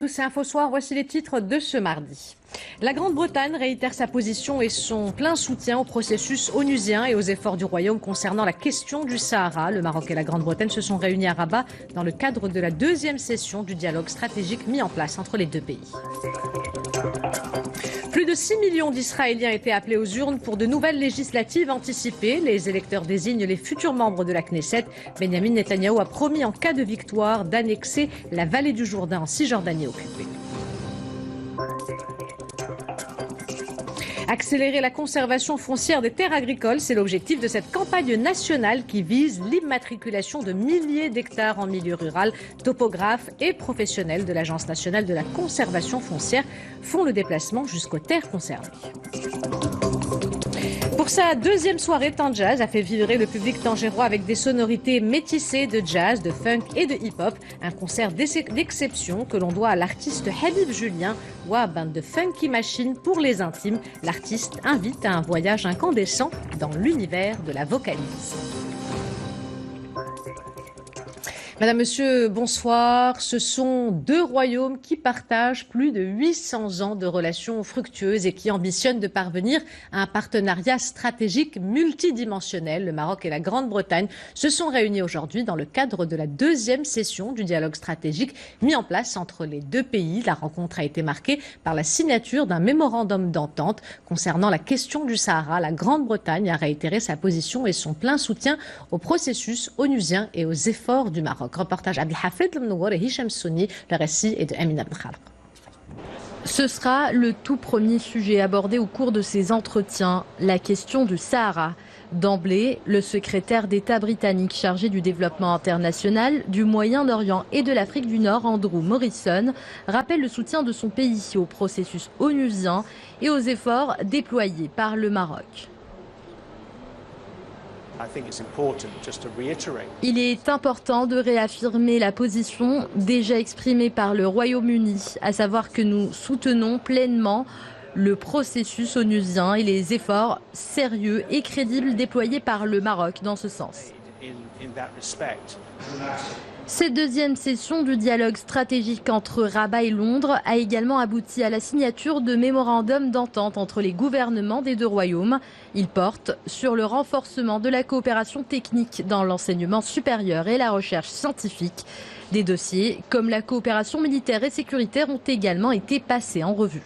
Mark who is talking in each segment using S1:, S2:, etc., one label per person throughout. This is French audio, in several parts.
S1: C'est Info Soir, voici les titres de ce mardi. La Grande-Bretagne réitère sa position et son plein soutien au processus onusien et aux efforts du Royaume concernant la question du Sahara. Le Maroc et la Grande-Bretagne se sont réunis à Rabat dans le cadre de la deuxième session du dialogue stratégique mis en place entre les deux pays. Plus de 6 millions d'Israéliens étaient appelés aux urnes pour de nouvelles législatives anticipées. Les électeurs désignent les futurs membres de la Knesset. Benjamin Netanyahou a promis en cas de victoire d'annexer la vallée du Jourdain en Cisjordanie occupée. Accélérer la conservation foncière des terres agricoles, c'est l'objectif de cette campagne nationale qui vise l'immatriculation de milliers d'hectares en milieu rural. Topographes et professionnels de l'Agence nationale de la conservation foncière font le déplacement jusqu'aux terres conservées. Pour sa deuxième soirée, Temps Jazz a fait vibrer le public tangérois avec des sonorités métissées de jazz, de funk et de hip-hop. Un concert d'exception que l'on doit à l'artiste Habib Julien ou à bande de Funky Machine pour les intimes. L'artiste invite à un voyage incandescent dans l'univers de la vocalise. Madame, Monsieur, bonsoir. Ce sont deux royaumes qui partagent plus de 800 ans de relations fructueuses et qui ambitionnent de parvenir à un partenariat stratégique multidimensionnel. Le Maroc et la Grande-Bretagne se sont réunis aujourd'hui dans le cadre de la deuxième session du dialogue stratégique mis en place entre les deux pays. La rencontre a été marquée par la signature d'un mémorandum d'entente concernant la question du Sahara. La Grande-Bretagne a réitéré sa position et son plein soutien au processus onusien et aux efforts du Maroc. Reportage Abdelhafid Lemnouar et Hicham Souni, le récit est de Amina Bnkhalq.
S2: Ce sera le tout premier sujet abordé au cours de ces entretiens, la question du Sahara. D'emblée, le secrétaire d'État britannique chargé du développement international, du Moyen-Orient et de l'Afrique du Nord, Andrew Morrison, rappelle le soutien de son pays au processus onusien et aux efforts déployés par le Maroc. Il est important de réaffirmer la position déjà exprimée par le Royaume-Uni, à savoir que nous soutenons pleinement le processus onusien et les efforts sérieux et crédibles déployés par le Maroc dans ce sens. Cette deuxième session du dialogue stratégique entre Rabat et Londres a également abouti à la signature de mémorandums d'entente entre les gouvernements des deux royaumes. Ils portent sur le renforcement de la coopération technique dans l'enseignement supérieur et la recherche scientifique. Des dossiers comme la coopération militaire et sécuritaire ont également été passés en revue.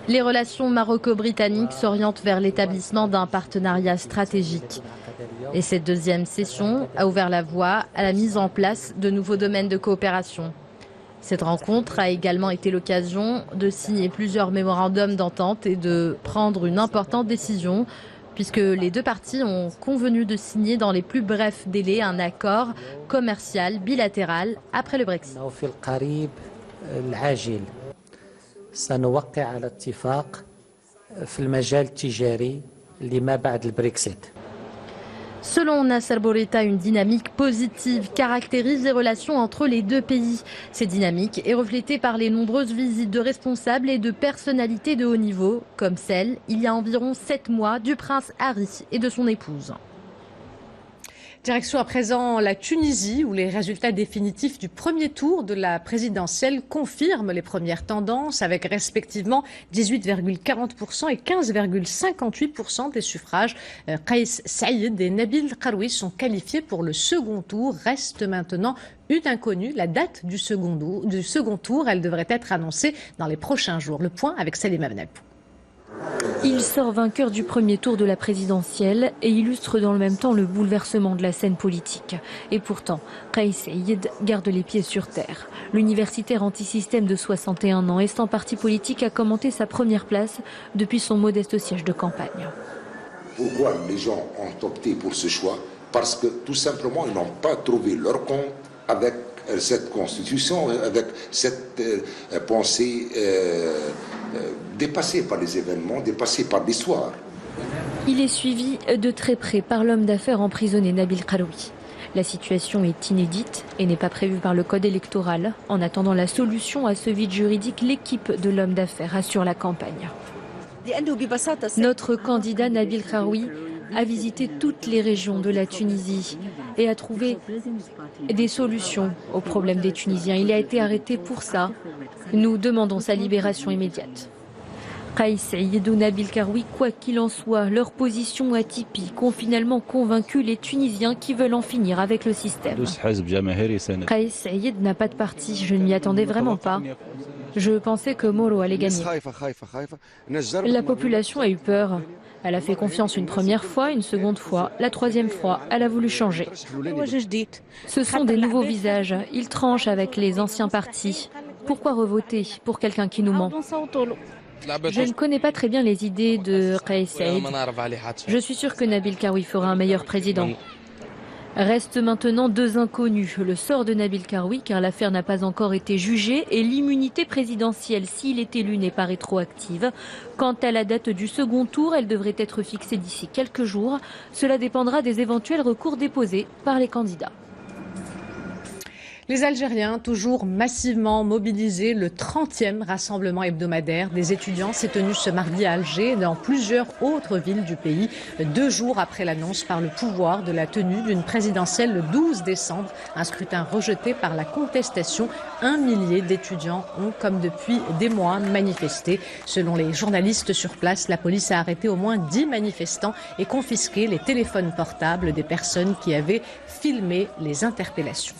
S2: Les relations maroco-britanniques s'orientent vers l'établissement d'un partenariat stratégique. Et cette deuxième session a ouvert la voie à la mise en place de nouveaux domaines de coopération. Cette rencontre a également été l'occasion de signer plusieurs mémorandums d'entente et de prendre une importante décision, puisque les deux parties ont convenu de signer dans les plus brefs délais un accord commercial bilatéral après le Brexit.
S3: سنوقع على اتفاق في المجال التجاري لما بعد البريكسيت.
S2: Selon Nasser Bourita, une dynamique positive caractérise les relations entre les deux pays. Cette dynamique est reflétée par les nombreuses visites de responsables et de personnalités de haut niveau, comme celle, il y a environ 7 mois, du prince Harry et de son épouse.
S1: Direction à présent la Tunisie, où les résultats définitifs du premier tour de la présidentielle confirment les premières tendances, avec respectivement 18,40% et 15,58% des suffrages. Kais Saïd et Nabil Karoui sont qualifiés pour le second tour. Reste maintenant une inconnue, la date du second tour. Elle devrait être annoncée dans les prochains jours. Le point avec Salim Abnelpou.
S4: Il sort vainqueur du premier tour de la présidentielle et illustre dans le même temps le bouleversement de la scène politique. Et pourtant, Kais Saïd garde les pieds sur terre. L'universitaire anti-système de 61 ans et sans parti politique a commenté sa première place depuis son modeste siège de campagne.
S5: Pourquoi les gens ont opté pour ce choix? Parce que tout simplement, ils n'ont pas trouvé leur compte avec cette constitution, avec cette pensée dépassée par les événements, dépassée par l'histoire.
S4: Il est suivi de très près par l'homme d'affaires emprisonné Nabil Karoui. La situation est inédite et n'est pas prévue par le code électoral. En attendant la solution à ce vide juridique, l'équipe de l'homme d'affaires assure la campagne. Notre candidat Nabil Karoui a visité toutes les régions de la Tunisie et a trouvé des solutions aux problèmes des Tunisiens. Il a été arrêté pour ça. Nous demandons sa libération immédiate. Kais Saïed ou Nabil Karoui, quoi qu'il en soit, leur position atypique ont finalement convaincu les Tunisiens qui veulent en finir avec le système. Kais Saïed n'a pas de parti, je ne m'y attendais vraiment pas. Je pensais que Moro allait gagner. La population a eu peur. Elle a fait confiance une première fois, une seconde fois, la troisième fois, elle a voulu changer. Ce sont des nouveaux visages, ils tranchent avec les anciens partis. Pourquoi revoter pour quelqu'un qui nous ment ? Je ne connais pas très bien les idées de Kais Saïed. Je suis sûr que Nabil Karoui fera un meilleur président. Reste maintenant deux inconnus, le sort de Nabil Karoui car l'affaire n'a pas encore été jugée et l'immunité présidentielle s'il est élu n'est pas rétroactive. Quant à la date du second tour, elle devrait être fixée d'ici quelques jours. Cela dépendra des éventuels recours déposés par les candidats.
S1: Les Algériens, toujours massivement mobilisés, le 30e rassemblement hebdomadaire des étudiants s'est tenu ce mardi à Alger et dans plusieurs autres villes du pays, 2 jours après l'annonce par le pouvoir de la tenue d'une présidentielle le 12 décembre, un scrutin rejeté par la contestation. 1 millier d'étudiants ont, comme depuis des mois, manifesté. Selon les journalistes sur place, la police a arrêté au moins 10 manifestants et confisqué les téléphones portables des personnes qui avaient filmé les interpellations.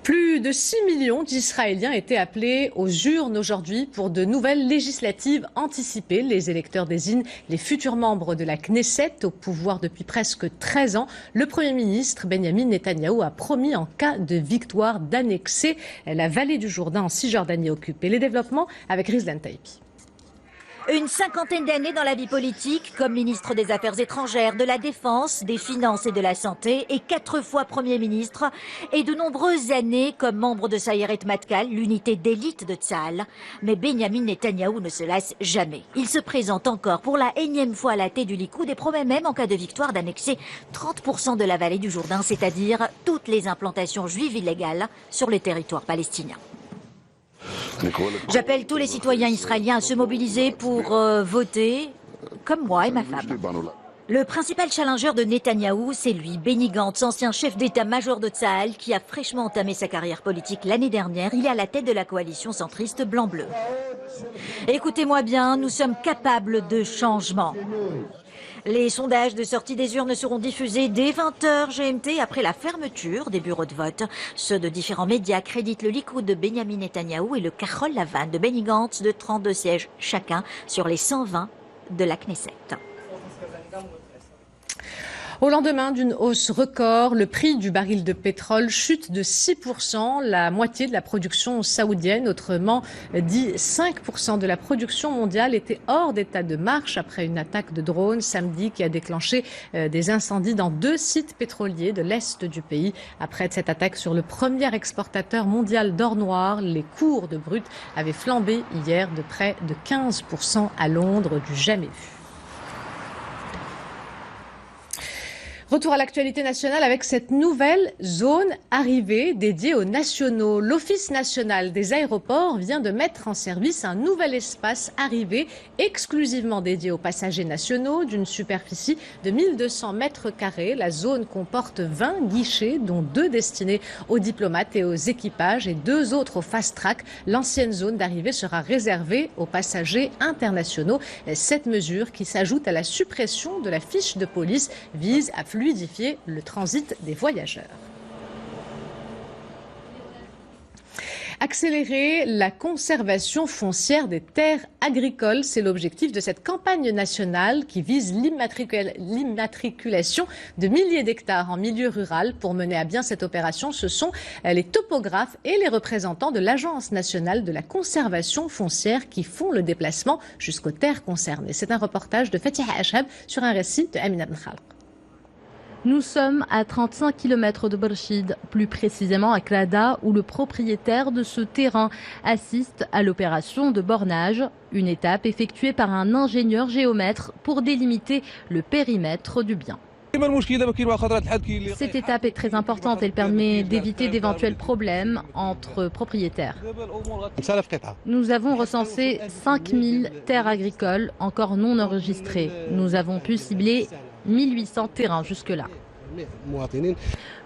S1: Plus de 6 millions d'Israéliens étaient appelés aux urnes aujourd'hui pour de nouvelles législatives anticipées. Les électeurs désignent les futurs membres de la Knesset, au pouvoir depuis presque 13 ans. Le Premier ministre Benjamin Netanyahou a promis en cas de victoire d'annexer la vallée du Jourdain en Cisjordanie occupée. Les développements avec Rizlan Taipi.
S6: Une cinquantaine d'années dans la vie politique, comme ministre des Affaires étrangères, de la Défense, des Finances et de la Santé, et 4 fois Premier ministre, et de nombreuses années comme membre de Sayeret Matkal, l'unité d'élite de Tsahal. Mais Benjamin Netanyahou ne se lasse jamais. Il se présente encore pour la énième fois à la tête du Likoud et promet même, en cas de victoire, d'annexer 30% de la vallée du Jourdain, c'est-à-dire toutes les implantations juives illégales sur les territoires palestiniens. J'appelle tous les citoyens israéliens à se mobiliser pour voter, comme moi et ma femme. Le principal challenger de Netanyahou, c'est lui, Benny Gantz, ancien chef d'état-major de Tsahal, qui a fraîchement entamé sa carrière politique l'année dernière. Il est à la tête de la coalition centriste blanc-bleu. Écoutez-moi bien, nous sommes capables de changement. Les sondages de sortie des urnes seront diffusés dès 20h GMT après la fermeture des bureaux de vote. Ceux de différents médias créditent le Likoud de Benjamin Netanyahou et le Kahol Lavan de Benny Gantz de 32 sièges chacun sur les 120 de la Knesset.
S1: Au lendemain d'une hausse record, le prix du baril de pétrole chute de 6%, la moitié de la production saoudienne, autrement dit 5% de la production mondiale, était hors d'état de marche après une attaque de drone samedi qui a déclenché des incendies dans 2 sites pétroliers de l'est du pays. Après cette attaque sur le premier exportateur mondial d'or noir, les cours de brut avaient flambé hier de près de 15% à Londres, du jamais vu. Retour à l'actualité nationale avec cette nouvelle zone arrivée dédiée aux nationaux. L'Office national des aéroports vient de mettre en service un nouvel espace arrivé exclusivement dédié aux passagers nationaux d'une superficie de 1200 mètres carrés. La zone comporte 20 guichets, dont 2 destinés aux diplomates et aux équipages et 2 autres au fast-track. L'ancienne zone d'arrivée sera réservée aux passagers internationaux. Cette mesure, qui s'ajoute à la suppression de la fiche de police, vise à fluidifier le transit des voyageurs. Accélérer la conservation foncière des terres agricoles, c'est l'objectif de cette campagne nationale qui vise l'immatriculation de milliers d'hectares en milieu rural. Pour mener à bien cette opération, ce sont les topographes et les représentants de l'Agence nationale de la conservation foncière qui font le déplacement jusqu'aux terres concernées. C'est un reportage de Fatiha Achab sur un récit de Amina Ben Khalq.
S2: Nous sommes à 35 km de Berchid, plus précisément à Krada, où le propriétaire de ce terrain assiste à l'opération de bornage, une étape effectuée par un ingénieur géomètre pour délimiter le périmètre du bien. Cette étape est très importante, elle permet d'éviter d'éventuels problèmes entre propriétaires. Nous avons recensé 5000 terres agricoles encore non enregistrées. Nous avons pu cibler 1800 terrains jusque-là.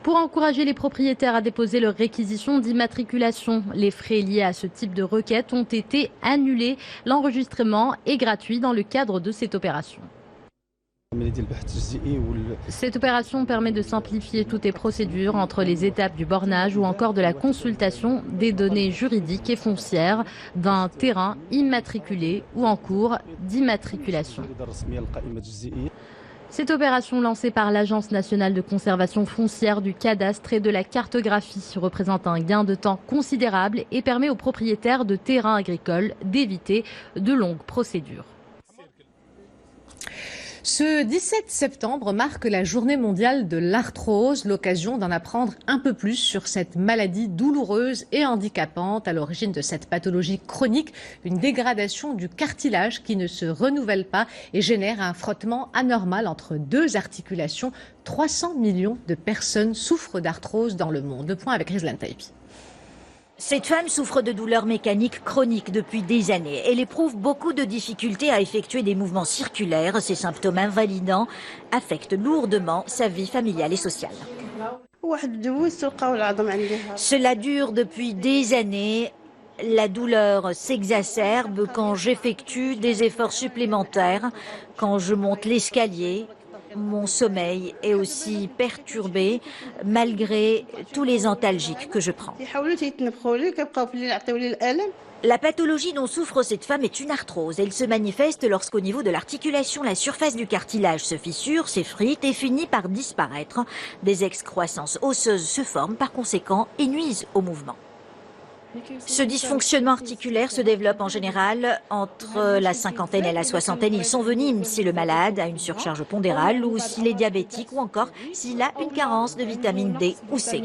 S2: Pour encourager les propriétaires à déposer leur réquisition d'immatriculation, les frais liés à ce type de requête ont été annulés. L'enregistrement est gratuit dans le cadre de cette opération. Cette opération permet de simplifier toutes les procédures entre les étapes du bornage ou encore de la consultation des données juridiques et foncières d'un terrain immatriculé ou en cours d'immatriculation. Cette opération lancée par l'Agence nationale de conservation foncière du cadastre et de la cartographie représente un gain de temps considérable et permet aux propriétaires de terrains agricoles d'éviter de longues procédures.
S1: Ce 17 septembre marque la journée mondiale de l'arthrose, l'occasion d'en apprendre un peu plus sur cette maladie douloureuse et handicapante à l'origine de cette pathologie chronique, une dégradation du cartilage qui ne se renouvelle pas et génère un frottement anormal entre deux articulations. 300 millions de personnes souffrent d'arthrose dans le monde. Le point avec Rizlan Taipi.
S6: Cette femme souffre de douleurs mécaniques chroniques depuis des années. Elle éprouve beaucoup de difficultés à effectuer des mouvements circulaires. Ces symptômes invalidants affectent lourdement sa vie familiale et sociale. Cela dure depuis des années. La douleur s'exacerbe quand j'effectue des efforts supplémentaires, quand je monte l'escalier. Mon sommeil est aussi perturbé malgré tous les antalgiques que je prends. La pathologie dont souffre cette femme est une arthrose. Elle se manifeste lorsqu'au niveau de l'articulation, la surface du cartilage se fissure, s'effrite et finit par disparaître. Des excroissances osseuses se forment par conséquent et nuisent au mouvement. Ce dysfonctionnement articulaire se développe en général entre la cinquantaine et la soixantaine. Ils sont venimes si le malade a une surcharge pondérale ou s'il est diabétique ou encore s'il a une carence de vitamine D ou C.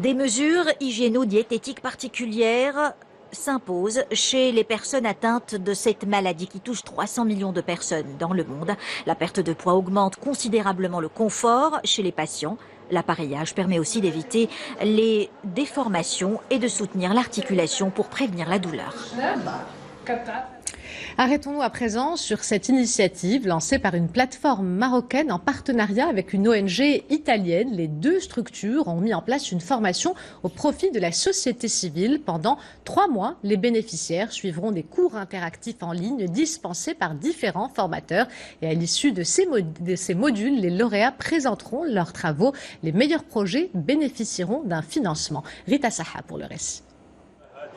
S6: Des mesures hygiéno-diététiques particulières s'imposent chez les personnes atteintes de cette maladie qui touche 300 millions de personnes dans le monde. La perte de poids augmente considérablement le confort chez les patients. L'appareillage permet aussi d'éviter les déformations et de soutenir l'articulation pour prévenir la douleur.
S1: Arrêtons-nous à présent sur cette initiative lancée par une plateforme marocaine en partenariat avec une ONG italienne. Les deux structures ont mis en place une formation au profit de la société civile. Pendant 3 mois, les bénéficiaires suivront des cours interactifs en ligne dispensés par différents formateurs. Et à l'issue de ces modules, les lauréats présenteront leurs travaux. Les meilleurs projets bénéficieront d'un financement. Rita Saha pour le récit.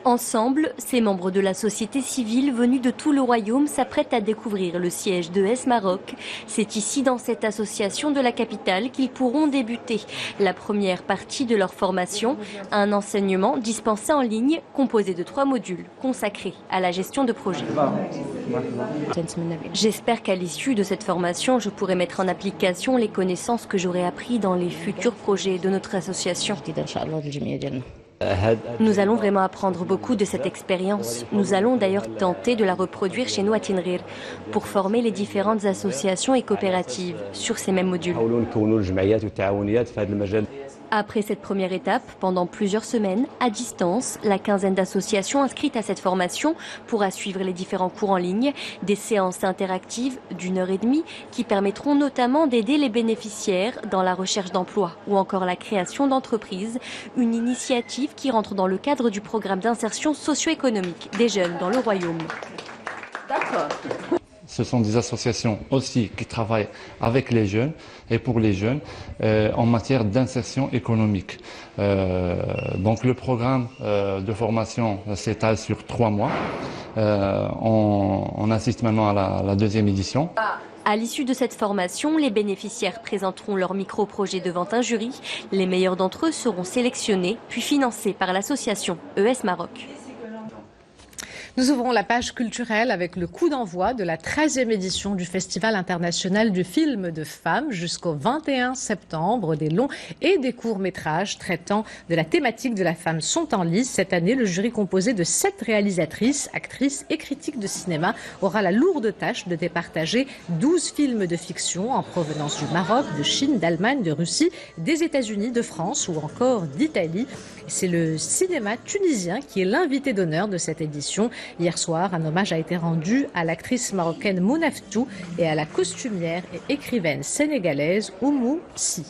S4: Ensemble, ces membres de la société civile venus de tout le royaume s'apprêtent à découvrir le siège de ES Maroc. C'est ici, dans cette association de la capitale, qu'ils pourront débuter la première partie de leur formation, un enseignement dispensé en ligne composé de 3 modules consacrés à la gestion de projet. J'espère qu'à l'issue de cette formation, je pourrai mettre en application les connaissances que j'aurai apprises dans les futurs projets de notre association. Nous allons vraiment apprendre beaucoup de cette expérience. Nous allons d'ailleurs tenter de la reproduire chez nous à Tinrir pour former les différentes associations et coopératives sur ces mêmes modules. Après cette première étape, pendant plusieurs semaines, à distance, la quinzaine d'associations inscrites à cette formation pourra suivre les différents cours en ligne, des séances interactives d'1h30 qui permettront notamment d'aider les bénéficiaires dans la recherche d'emploi ou encore la création d'entreprises, une initiative qui rentre dans le cadre du programme d'insertion socio-économique des jeunes dans le royaume.
S7: D'accord. Ce sont des associations aussi qui travaillent avec les jeunes et pour les jeunes en matière d'insertion économique. Donc le programme de formation s'étale sur 3 mois. On assiste maintenant à la 2e édition.
S4: À l'issue de cette formation, les bénéficiaires présenteront leur micro-projet devant un jury. Les meilleurs d'entre eux seront sélectionnés puis financés par l'association ES Maroc.
S1: Nous ouvrons la page culturelle avec le coup d'envoi de la 13e édition du Festival international du film de femmes jusqu'au 21 septembre. Des longs et des courts-métrages traitant de la thématique de la femme sont en lice. Cette année, le jury composé de 7 réalisatrices, actrices et critiques de cinéma aura la lourde tâche de départager 12 films de fiction en provenance du Maroc, de Chine, d'Allemagne, de Russie, des États-Unis, de France ou encore d'Italie. C'est le cinéma tunisien qui est l'invité d'honneur de cette édition. Hier soir, un hommage a été rendu à l'actrice marocaine Mounaftou et à la costumière et écrivaine sénégalaise Oumou Sy.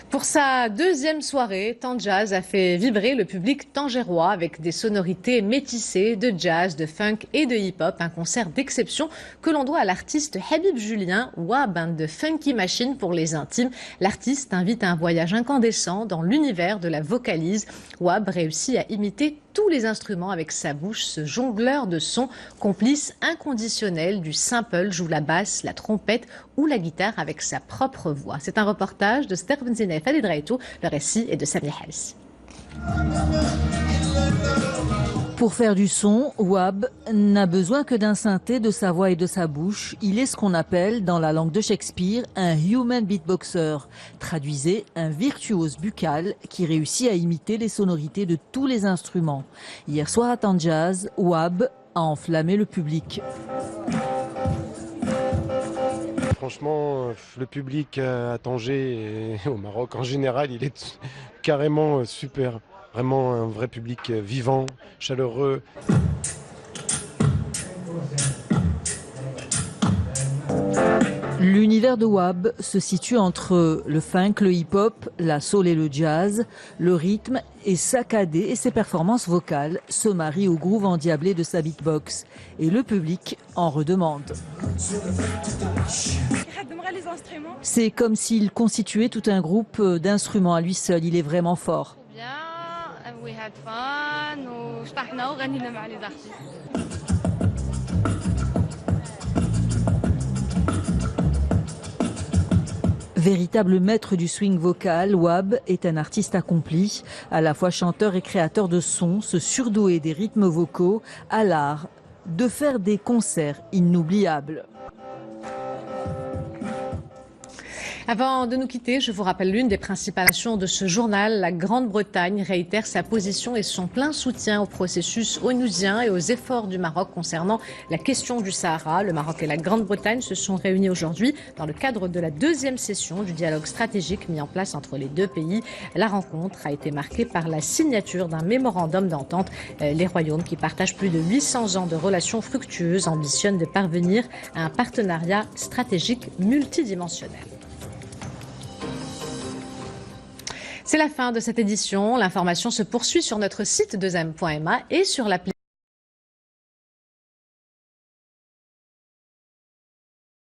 S1: Pour sa deuxième soirée, Tanjaz a fait vibrer le public tangérois avec des sonorités métissées de jazz, de funk et de hip-hop. Un concert d'exception que l'on doit à l'artiste Habib Julien, Wab de Funky Machine pour les intimes. L'artiste invite à un voyage incandescent dans l'univers de la vocalise. Wab réussit à imiter tous les instruments avec sa bouche. Ce jongleur de sons, complice inconditionnel du simple, joue la basse, la trompette ou la guitare avec sa propre voix. C'est un reportage de Sterben Zinef Alidraito. Le récit est de Samia Halsi.
S8: Pour faire du son, Wab n'a besoin que d'un synthé, de sa voix et de sa bouche. Il est ce qu'on appelle, dans la langue de Shakespeare, un human beatboxer. Traduisez, un virtuose buccal qui réussit à imiter les sonorités de tous les instruments. Hier soir à Tanjaz, Wab a enflammé le public.
S9: Franchement, le public à Tanger et au Maroc en général, il est carrément super. Vraiment un vrai public vivant, chaleureux.
S8: L'univers de Wab se situe entre le funk, le hip-hop, la soul et le jazz. Le rythme est saccadé et ses performances vocales se marient au groove endiablé de sa beatbox. Et le public en redemande. C'est comme s'il constituait tout un groupe d'instruments à lui seul. Il est vraiment fort. Véritable maître du swing vocal, Wab est un artiste accompli, à la fois chanteur et créateur de sons, se surdouer des rythmes vocaux, à l'art de faire des concerts inoubliables.
S1: Avant de nous quitter, je vous rappelle l'une des principales actions de ce journal. La Grande-Bretagne réitère sa position et son plein soutien au processus onusien et aux efforts du Maroc concernant la question du Sahara. Le Maroc et la Grande-Bretagne se sont réunis aujourd'hui dans le cadre de la 2e session du dialogue stratégique mis en place entre les deux pays. La rencontre a été marquée par la signature d'un mémorandum d'entente. Les royaumes qui partagent plus de 800 ans de relations fructueuses ambitionnent de parvenir à un partenariat stratégique multidimensionnel. C'est la fin de cette édition. L'information se poursuit sur notre site 2m.ma et sur l'appli